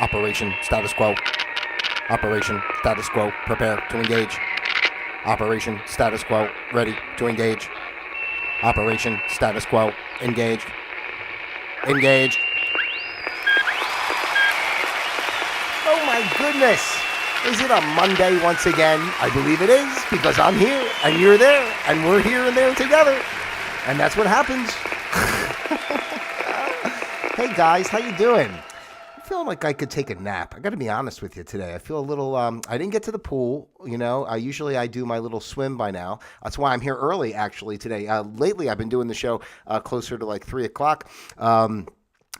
Operation status quo. Operation status quo. Prepare to engage. Operation status quo. Ready to engage. Operation status quo. Engaged. Engaged. Oh my goodness. Is it a Monday once again? I believe it is, because I'm here and you're there and we're here and there together. And that's what happens. Hey guys, how you doing? I'm feeling like I could take a nap. I got to be honest with you today. I feel a little, I didn't get to the pool, you know. Usually I do my little swim by now. That's why I'm here early actually today. Lately I've been doing the show closer to like 3 o'clock.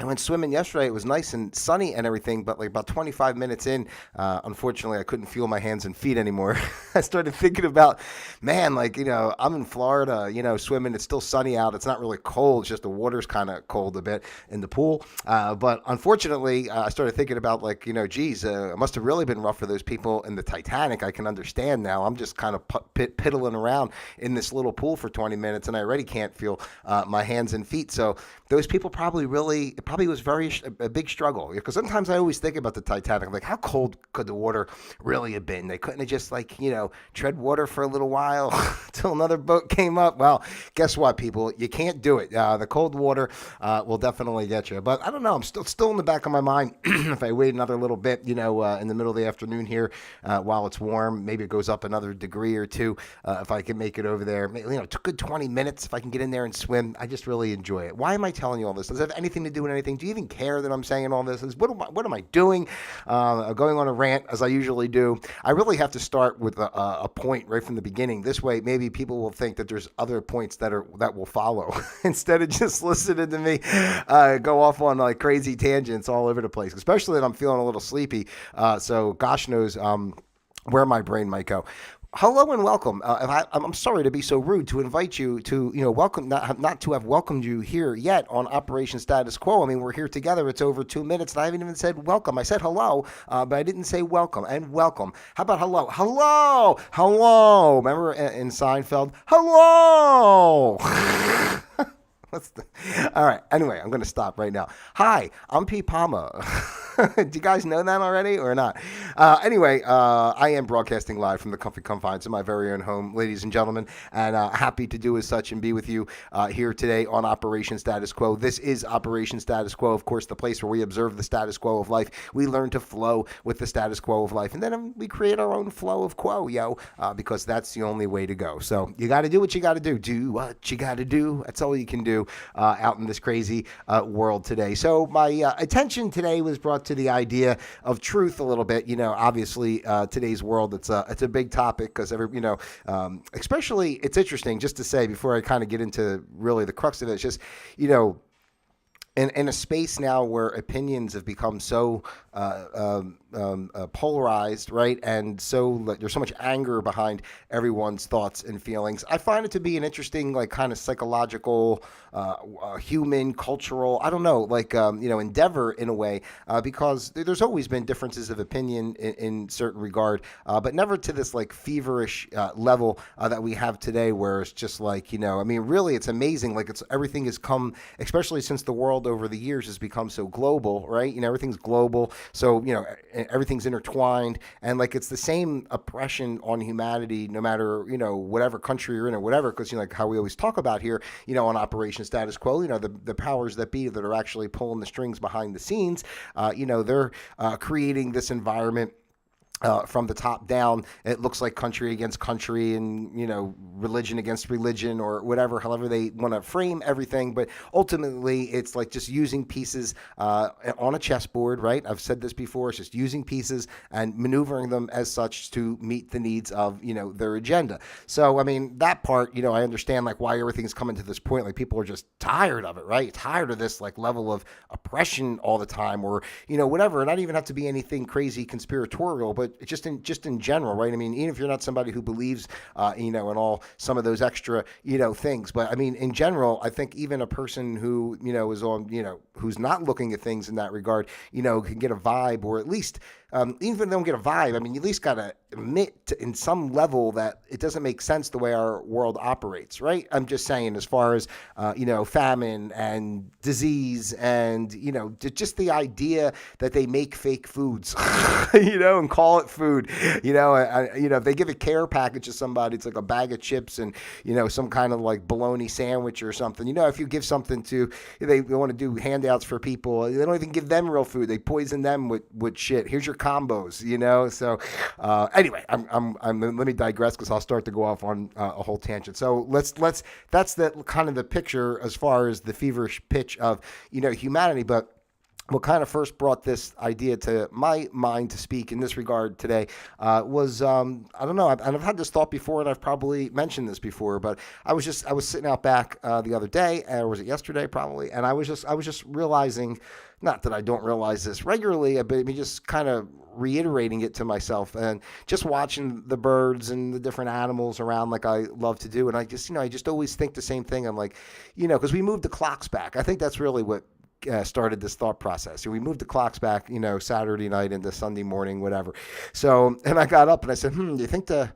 I went swimming yesterday. It was nice and sunny and everything, but like about 25 minutes in, unfortunately, I couldn't feel my hands and feet anymore. I started thinking about, man, like, you know, I'm in Florida, you know, swimming. It's still sunny out. It's not really cold. It's just the water's kind of cold a bit in the pool. But unfortunately, I started thinking about like, you know, geez, it must have really been rough for those people in the Titanic. I can understand now. I'm just kind of piddling around in this little pool for 20 minutes, and I already can't feel my hands and feet. So those people probably was a big struggle, because sometimes I always think about the Titanic, like how cold could the water really have been? They couldn't have just like, you know, tread water for a little while till another boat came up. Well, guess what, people? You can't do it. The cold water will definitely get you. But I don't know. I'm still in the back of my mind. If I wait another little bit, you know, in the middle of the afternoon here, while it's warm, maybe it goes up another degree or two. If I can make it over there, you know, it's a good 20 minutes. If I can get in there and swim, I just really enjoy it. Why am I telling you all this? Does it have anything to do with anything? Do you even care that I'm saying all this? What am I doing? Going on a rant as I usually do. I really have to start with a point right from the beginning. This way, maybe people will think that there's other points that will follow instead of just listening to me go off on like crazy tangents all over the place. Especially that I'm feeling a little sleepy. So gosh knows where my brain might go. Hello and welcome. I'm sorry to be so rude to invite you to, you know, welcome, not to have welcomed you here yet on Operation Status Quo. I mean, we're here together. It's over 2 minutes, and I haven't even said welcome. I said hello, but I didn't say welcome. And welcome. How about hello? Hello! Hello! Remember in Seinfeld? Hello! All right. Anyway, I'm going to stop right now. Hi, I'm P. Palma. Do you guys know that already or not? Anyway, I am broadcasting live from the comfy confines of my very own home, ladies and gentlemen, and happy to do as such and be with you here today on Operation Status Quo. This is Operation Status Quo, of course, the place where we observe the status quo of life. We learn to flow with the status quo of life, and then we create our own flow of quo, because that's the only way to go. So you got to do what you got to do. Do what you got to do. That's all you can do out in this crazy world today. So my attention today was brought to the idea of truth a little bit. You know, obviously today's world, it's a big topic because especially it's interesting just to say before I kind of get into really the crux of it. It's just, you know, in a space now where opinions have become so polarized, right? And so there's so much anger behind everyone's thoughts and feelings. I find it to be an interesting, like, kind of psychological, human, cultural, I don't know, like, endeavor in a way, because there's always been differences of opinion in certain regard, but never to this, like, feverish level that we have today, where it's just like, you know, I mean, really, it's amazing. Like, everything has come, especially since the world over the years has become so global, right? You know, everything's global. So, you know, everything's intertwined, and like it's the same oppression on humanity, no matter, you know, whatever country you're in or whatever, because, you know, like how we always talk about here, you know, on Operation Status Quo, you know, the powers that be that are actually pulling the strings behind the scenes, you know, they're creating this environment from the top down. It looks like country against country and, you know, religion against religion or whatever, however they want to frame everything. But ultimately, it's like just using pieces on a chessboard, right? I've said this before. It's just using pieces and maneuvering them as such to meet the needs of, you know, their agenda. So, I mean, that part, you know, I understand like why everything's coming to this point. Like people are just tired of it, right? Tired of this like level of oppression all the time, or, you know, whatever. And not even have to be anything crazy conspiratorial, but but just in general, right? I mean, even if you're not somebody who believes, in all some of those extra, things, but I mean, in general, I think even a person who, is on, who's not looking at things in that regard, can get a vibe, or at least, even if they don't get a vibe, I mean, you at least got to admit in some level that it doesn't make sense the way our world operates, right? I'm just saying, as far as, famine and disease and, just the idea that they make fake foods, and call it food, if they give a care package to somebody, it's like a bag of chips and, some kind of like bologna sandwich or something. If you give something to, they want to do handouts for people, they don't even give them real food. They poison them with shit. Here's your combos, So, anyway, let me digress, because I'll start to go off on a whole tangent. So that's the kind of the picture as far as the feverish pitch of, humanity. But what kind of first brought this idea to my mind to speak in this regard today was, I don't know, I've had this thought before, and I've probably mentioned this before, but I was sitting out back the other day, or was it yesterday probably, and I was just realizing, not that I don't realize this regularly, but just kind of reiterating it to myself, and just watching the birds and the different animals around like I love to do. And I just always think the same thing. I'm like, because we moved the clocks back. I think that's really what started this thought process. We moved the clocks back, Saturday night into Sunday morning, whatever. So, and I got up and I said, do you think the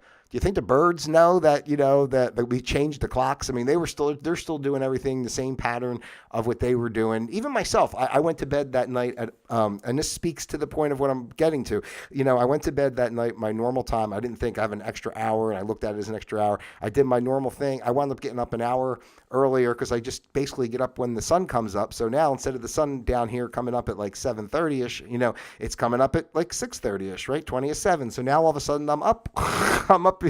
birds know that, that we changed the clocks? I mean, they're still doing everything, the same pattern of what they were doing. Even myself, I went to bed that night at, and this speaks to the point of what I'm getting to. I went to bed that night, my normal time. I didn't think I have an extra hour, and I looked at it as an extra hour. I did my normal thing. I wound up getting up an hour earlier, because I just basically get up when the sun comes up. So now, instead of the sun down here coming up at like 7:30ish, it's coming up at like 6:30ish, right? 20 to 7. So now all of a sudden I'm up. I'm up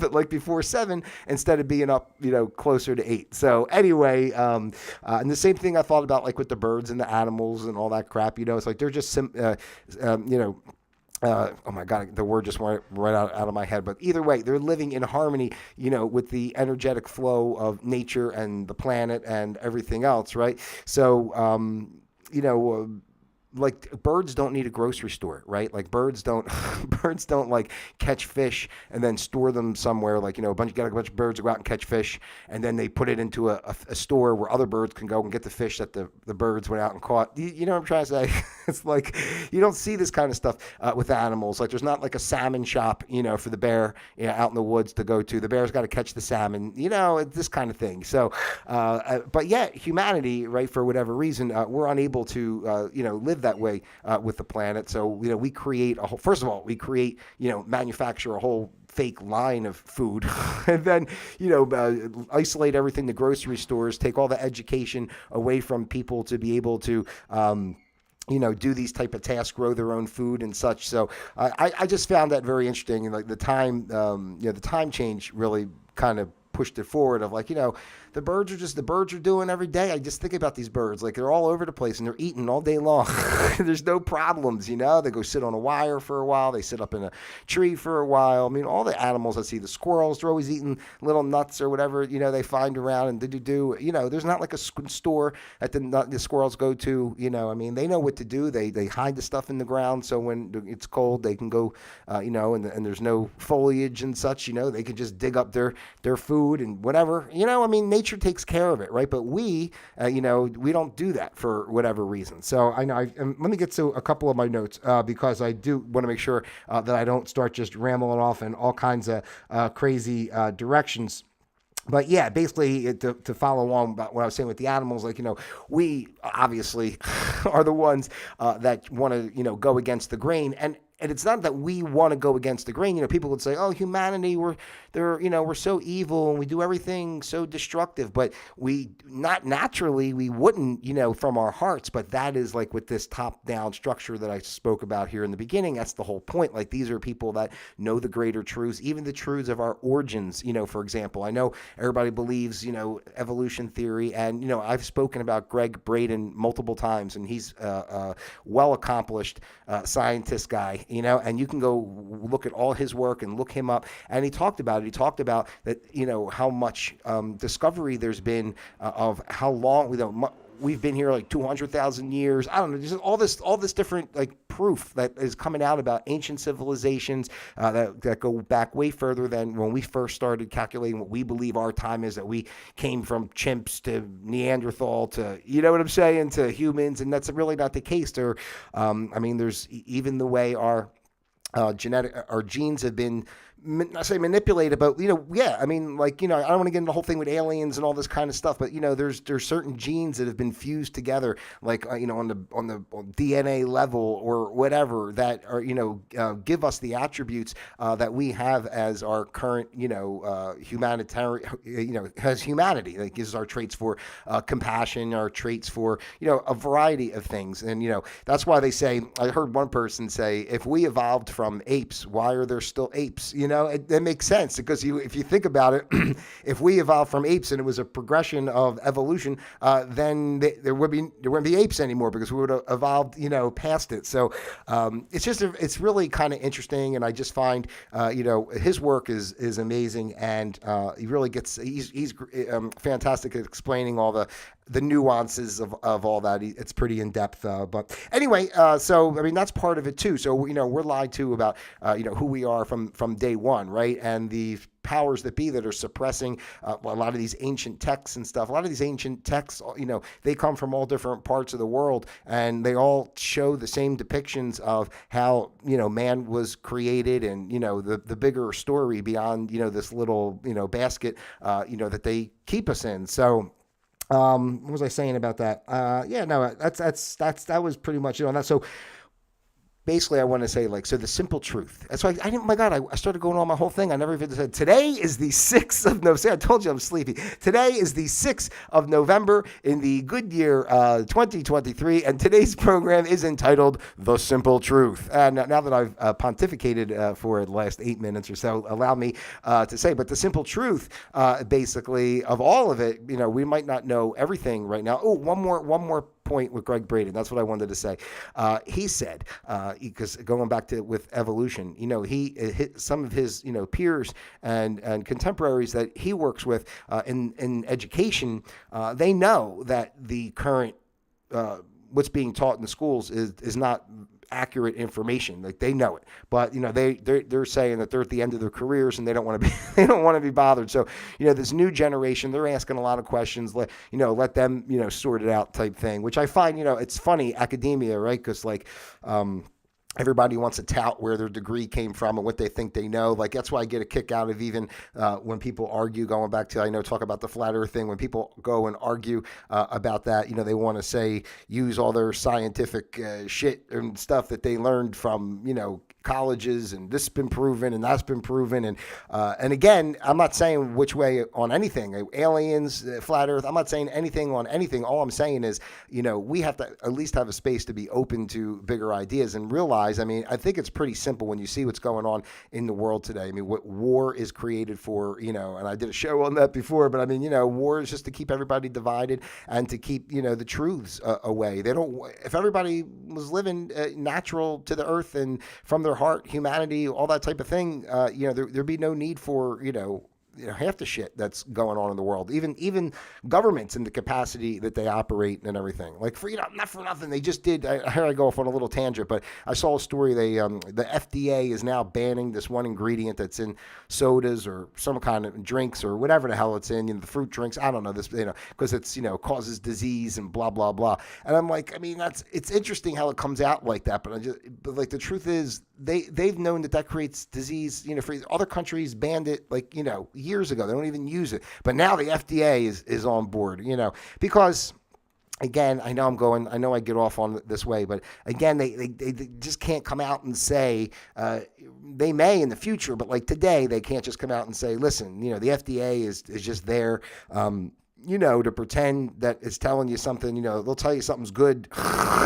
at like before 7 instead of being up, closer to 8. So anyway, and the same thing I thought about, like with the birds and the animals and all that crap. It's like they're just oh my God, the word just went right out of my head. But either way, they're living in harmony, with the energetic flow of nature and the planet and everything else, right? So, like birds don't need a grocery store, right? Like birds don't like catch fish and then store them somewhere. Like, got a bunch of birds go out and catch fish, and then they put it into a store where other birds can go and get the fish that the birds went out and caught. You know what I'm trying to say? It's like, you don't see this kind of stuff with animals. Like, there's not like a salmon shop, for the bear out in the woods to go to. The bear's got to catch the salmon, this kind of thing. So, but yet humanity, right, for whatever reason, we're unable to, live that way with the planet. So, we create manufacture a whole fake line of food and then, isolate everything to grocery stores, take all the education away from people to be able to, do these type of tasks, grow their own food and such. So I just found that very interesting. And like the time change really kind of pushed it forward of like, the birds are doing every day. I just think about these birds, like they're all over the place and they're eating all day long. There's no problems, they go sit on a wire for a while. They sit up in a tree for a while. I mean, all the animals I see, the squirrels, they're always eating little nuts or whatever, they find around and there's not like a store that the squirrels go to, I mean, they know what to do. They hide the stuff in the ground. So when it's cold, they can go, and there's no foliage and such, they can just dig up their food and whatever, I mean, nature takes care of it, right? But we don't do that for whatever reason. So I know. Let me get to a couple of my notes because I do want to make sure that I don't start just rambling off in all kinds of crazy directions. But yeah, basically to follow on about what I was saying with the animals, like, we obviously are the ones that want to, go against the grain. And it's not that we want to go against the grain. People would say, oh, humanity, we're so evil and we do everything so destructive. But we wouldn't, from our hearts. But that is like with this top-down structure that I spoke about here in the beginning. That's the whole point. Like, these are people that know the greater truths, even the truths of our origins. For example, I know everybody believes, evolution theory. And, I've spoken about Greg Braden multiple times, and he's a well-accomplished scientist guy. And you can go look at all his work and look him up. And he talked about it. He talked about that, how much discovery there's been of how long, we've been here like 200,000 years. I don't know, just all this different like proof that is coming out about ancient civilizations that go back way further than when we first started calculating what we believe our time is, that we came from chimps to Neanderthal to, you know what I'm saying, to humans, and that's really not the case. There's even the way our genes have been, I say manipulated, but, I don't want to get into the whole thing with aliens and all this kind of stuff, but, there's certain genes that have been fused together, like, on the DNA level or whatever, that are, give us the attributes that we have as our current, humanitarian, has humanity. That gives us our traits for compassion, our traits for, a variety of things. And, that's why they say, I heard one person say, if we evolved from apes, why are there still apes? It makes sense, because if you think about it, if we evolved from apes and it was a progression of evolution, then there wouldn't be apes anymore, because we would have evolved, past it. So it's really kind of interesting, and I just find his work is amazing, and he really he's fantastic at explaining all the nuances of all that. It's pretty in depth, but anyway, that's part of it too. So we're lied to about who we are from day one, right? And the powers that be that are suppressing a lot of these ancient texts and stuff. A lot of these ancient texts, they come from all different parts of the world, and they all show the same depictions of how man was created, and the bigger story beyond this little basket that they keep us in. So. What was I saying about that? That was pretty much it on that. So basically, I want to say, so the simple truth. That's why I started going on my whole thing. I never even said, today is the 6th of November. See, I told you I'm sleepy. Today is the 6th of November in the good year 2023, and today's program is entitled The Simple Truth. And now that I've pontificated for the last 8 minutes or so, allow me to say, but the simple truth, basically, of all of it, we might not know everything right now. Oh, one more point with Greg Braden. That's what I wanted to say. He said, because going back to with evolution, he hit some of his peers and contemporaries that he works with in education. They know that the current what's being taught in the schools is not accurate information. Like, they know it, but they're saying that they're at the end of their careers and they don't want to be bothered. So this new generation, they're asking a lot of questions. Let them sort it out type thing, which I find it's funny, academia, right? Because everybody wants to tout where their degree came from and what they think they know. Like, that's why I get a kick out of even when people argue, going back to, talk about the flat earth thing, when people go and argue about that, they want to say, use all their scientific shit and stuff that they learned from, colleges, and this has been proven and that's been proven. And again, I'm not saying which way on anything, aliens, flat earth. I'm not saying anything on anything. All I'm saying is, we have to at least have a space to be open to bigger ideas and realize, I think it's pretty simple when you see what's going on in the world today. What war is created for, and I did a show on that before, but war is just to keep everybody divided and to keep, the truths away. If everybody was living natural to the earth and from their heart, humanity, all that type of thing, there'd be no need for, half the shit that's going on in the world, even governments in the capacity that they operate and everything. Like, for not for nothing, they just did. Here I go off on a little tangent, but I saw a story. The FDA is now banning this one ingredient that's in sodas or some kind of drinks or whatever the hell it's in. The fruit drinks. I don't know this. Because it's causes disease and blah blah blah. And I'm like, it's interesting how it comes out like that. But the truth is, they've known that creates disease. For other countries banned it years ago. They don't even use it. But now the FDA is on board, because again, I know I get off on this way, but again, they just can't come out and say, they may in the future, but today they can't just come out and say, listen, the FDA is just there, to pretend that it's telling you something, they'll tell you something's good.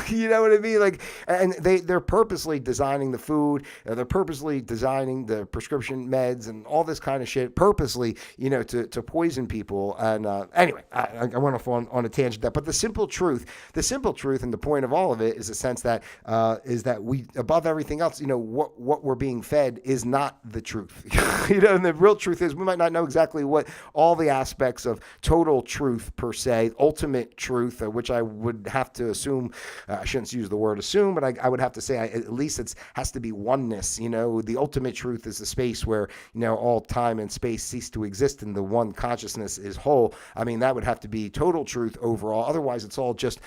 You know what I mean? And they're purposely designing the food. They're purposely designing the prescription meds and all this kind of shit purposely, to poison people. And anyway, I went off on a tangent there. But the simple truth and the point of all of it is a sense that is that we, above everything else, what we're being fed is not the truth. And the real truth is we might not know exactly what all the aspects of total truth per se, ultimate truth, which I would have to assume, I shouldn't use the word assume, but I would have to say at least it has to be oneness. The ultimate truth is the space where, all time and space cease to exist and the one consciousness is whole. I mean, that would have to be total truth overall. Otherwise, it's all just,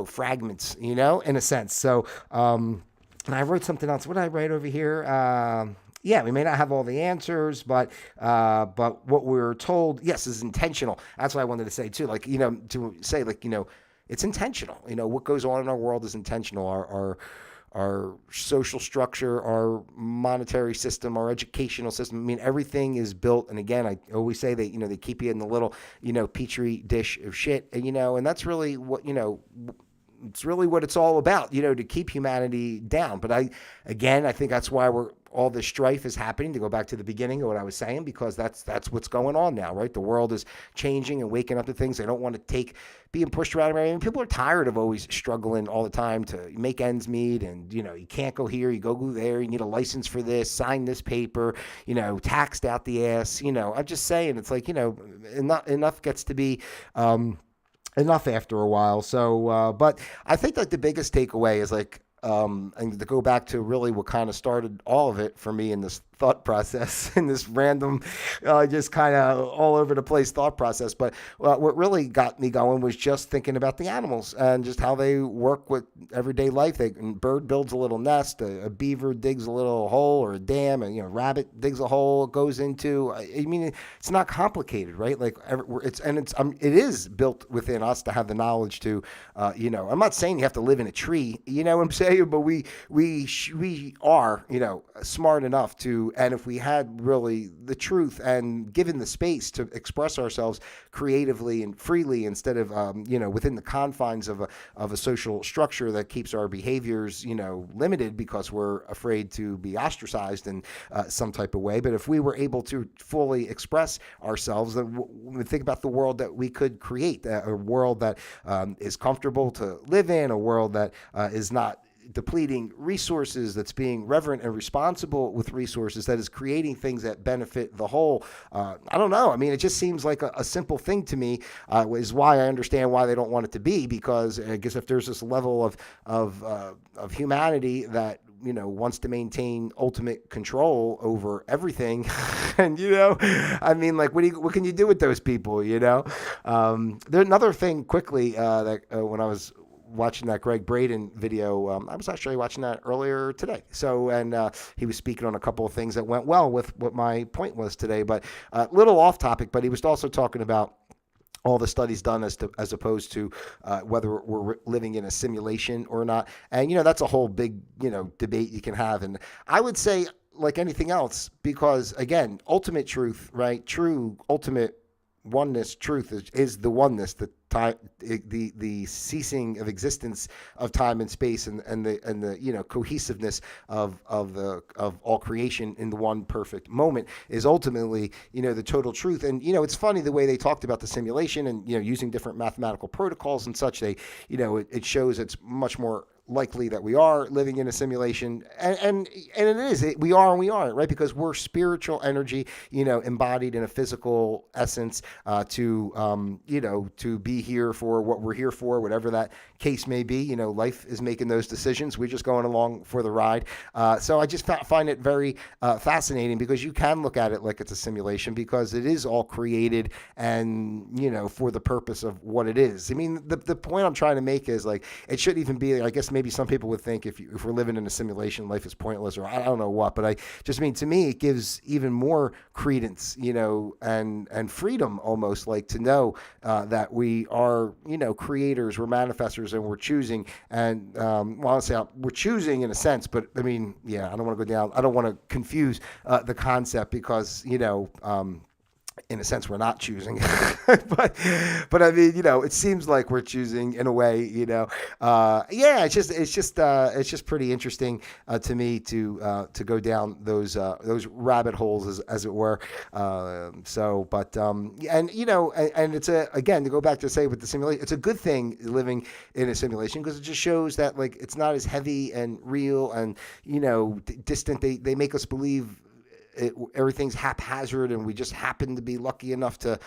fragments, in a sense. So, and I wrote something else. What did I write over here? Yeah, we may not have all the answers, but what we're told, yes, is intentional. That's what I wanted to say too. Like, to say like, it's intentional. What goes on in our world is intentional. Our social structure, our monetary system, our educational system. I mean, everything is built. And again, I always say that, they keep you in the little, petri dish of shit, and that's really what, it's really what it's all about, to keep humanity down. But I think that's why all this strife is happening, to go back to the beginning of what I was saying, because that's what's going on now, right? The world is changing and waking up to things. They don't want to being pushed around. I mean, people are tired of always struggling all the time to make ends meet. And, you can't go here, you go there, you need a license for this, sign this paper, taxed out the ass. I'm just saying, it's like, enough gets to be, enough after a while. So, but I think that the biggest takeaway is like, and to go back to really what kind of started all of it for me in this thought process, in this random, just kind of all over the place thought process. But what really got me going was just thinking about the animals and just how they work with everyday life. A bird builds a little nest, a beaver digs a little hole or a dam, and a rabbit digs a hole, it goes into. I mean, it's not complicated, right? Like it is built within us to have the knowledge to, I'm not saying you have to live in a tree, you know what I'm saying, but we are, smart enough to. And if we had really the truth and given the space to express ourselves creatively and freely instead of, within the confines of a social structure that keeps our behaviors, limited because we're afraid to be ostracized in some type of way. But if we were able to fully express ourselves, then think about the world that we could create, a world that is comfortable to live in, a world that is not depleting resources, that's being reverent and responsible with resources, that is creating things that benefit the whole. I don't know. I mean, it just seems like a simple thing to me, is why I understand why they don't want it to be, because I guess if there's this level of humanity that wants to maintain ultimate control over everything. And, I mean, like, what can you do with those people, There's another thing quickly, that when I was watching that Greg Braden video, I was actually watching that earlier today. So, and he was speaking on a couple of things that went well with what my point was today, but a little off topic, but he was also talking about all the studies done as opposed to whether we're living in a simulation or not. And, that's a whole big, debate you can have. And I would say, like anything else, because again, ultimate truth, right? True, ultimate oneness, truth is the oneness, the ceasing of existence of time and space, and the cohesiveness of all creation in the one perfect moment is ultimately the total truth. And it's funny the way they talked about the simulation and using different mathematical protocols and such. They it shows it's much more likely that we are living in a simulation, and it is. We are and we aren't, right? Because we're spiritual energy, embodied in a physical essence, to be here for what we're here for, whatever that case may be. Life is making those decisions. We're just going along for the ride. So I just find it very fascinating, because you can look at it like it's a simulation, because it is all created and, for the purpose of what it is. I mean, the point I'm trying to make is, like, it shouldn't even be, I guess maybe some people would think if we're living in a simulation, life is pointless, or I don't know what, but I just mean, to me, it gives even more credence, and freedom almost, like, to know that we are, creators, we're manifestors, and we're choosing. And honestly, we're choosing in a sense, but I mean, yeah, I don't want to go down. I don't want to confuse the concept, because in a sense, we're not choosing, but I mean, it seems like we're choosing in a way, yeah, it's just pretty interesting to me to go down those rabbit holes, as it were. So, but and it's again, to go back to say with the simulation, it's a good thing living in a simulation, because it just shows that, like, it's not as heavy and real and distant. They make us believe everything's haphazard and we just happen to be lucky enough to,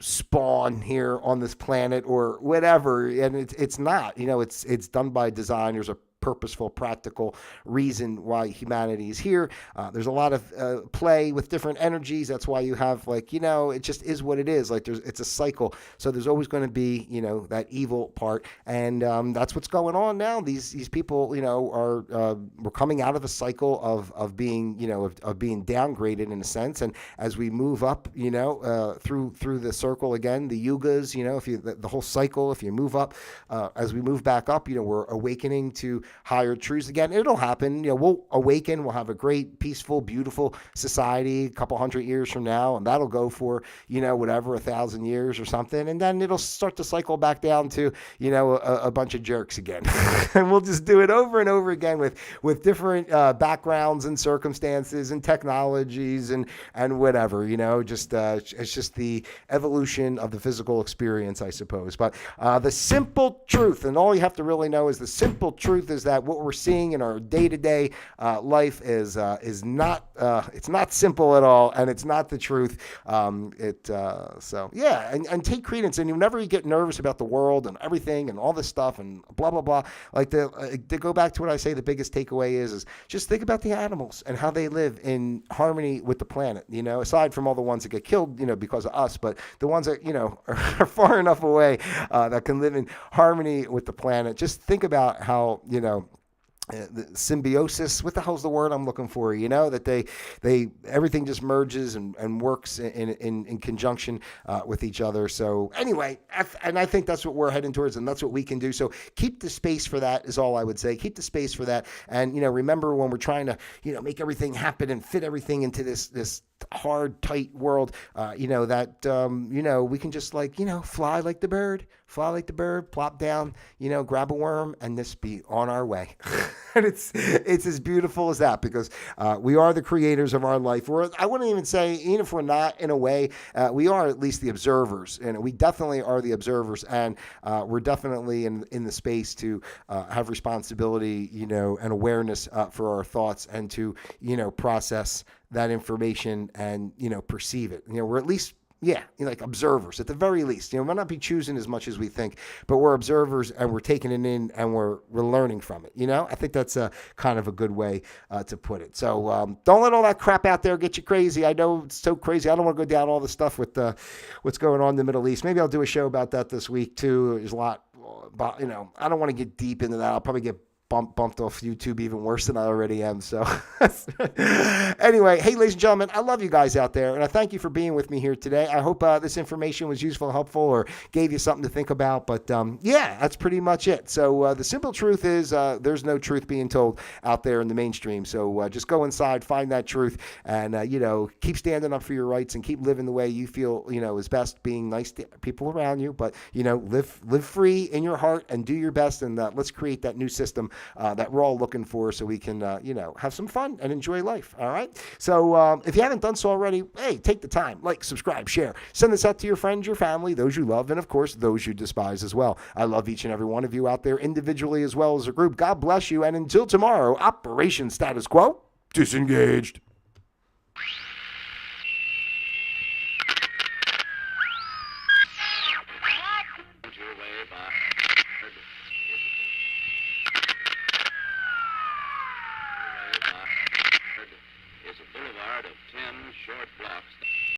spawn here on this planet or whatever. And it's not, it's done by design. There's a purposeful, practical reason why humanity is here. There's a lot of play with different energies. That's why you have it just is what it is. It's a cycle. So there's always going to be, that evil part. And that's what's going on now. These people, we're coming out of a cycle of being, of being downgraded in a sense. And as we move up, through the circle again, the yugas, if you, the whole cycle, if you move up, as we move back up, we're awakening to higher truths again. It'll happen. We'll awaken. We'll have a great, peaceful, beautiful society a couple hundred years from now, and that'll go for whatever 1,000 years or something, and then it'll start to cycle back down to a bunch of jerks again, and we'll just do it over and over again with different backgrounds and circumstances and technologies and whatever. It's just the evolution of the physical experience, I suppose. But the simple truth, and all you have to really know is the simple truth is that what we're seeing in our day-to-day life is not it's not simple at all, and it's not the truth. And take credence, and you never get nervous about the world and everything and all this stuff and blah blah blah. To go back to what I say, the biggest takeaway is just think about the animals and how they live in harmony with the planet. Aside from all the ones that get killed, because of us, but the ones that are far enough away that can live in harmony with the planet. Just think about how the symbiosis, what the hell's the word I'm looking for? That they everything just merges and works in conjunction with each other. So anyway, and I think that's what we're heading towards, and that's what we can do. So keep the space for that is all I would say. Keep the space for that, and remember when we're trying to make everything happen and fit everything into this hard, tight world, we can just fly like the bird, plop down, grab a worm, and just be on our way. And it's as beautiful as that, because we are the creators of our life. I wouldn't even say, even if we're not in a way, we are at least the observers, and we definitely are the observers, and we're definitely in the space to have responsibility, and awareness for our thoughts, and to process that information and perceive it. We're at least observers at the very least. We might not be choosing as much as we think, but we're observers, and we're taking it in, and we're learning from it. I think that's a kind of a good way to put it. So don't let all that crap out there get you crazy. I know it's so crazy. I don't want to go down all the stuff with what's going on in the Middle East. Maybe I'll do a show about that this week too. There's a lot, but I don't want to get deep into that. I'll probably get bumped off YouTube even worse than I already am. So anyway, hey, ladies and gentlemen, I love you guys out there, and I thank you for being with me here today. I hope this information was useful, helpful, or gave you something to think about. But that's pretty much it. So the simple truth is there's no truth being told out there in the mainstream. So just go inside, find that truth, and keep standing up for your rights, and keep living the way you feel is best, being nice to people around you, but live free in your heart and do your best, and let's create that new system that we're all looking for, so we can, have some fun and enjoy life. All right. So if you haven't done so already, hey, take the time, subscribe, share, send this out to your friends, your family, those you love, and of course, those you despise as well. I love each and every one of you out there individually as well as a group. God bless you. And until tomorrow, Operation Status Quo, disengaged. Is a boulevard of 10 short blocks.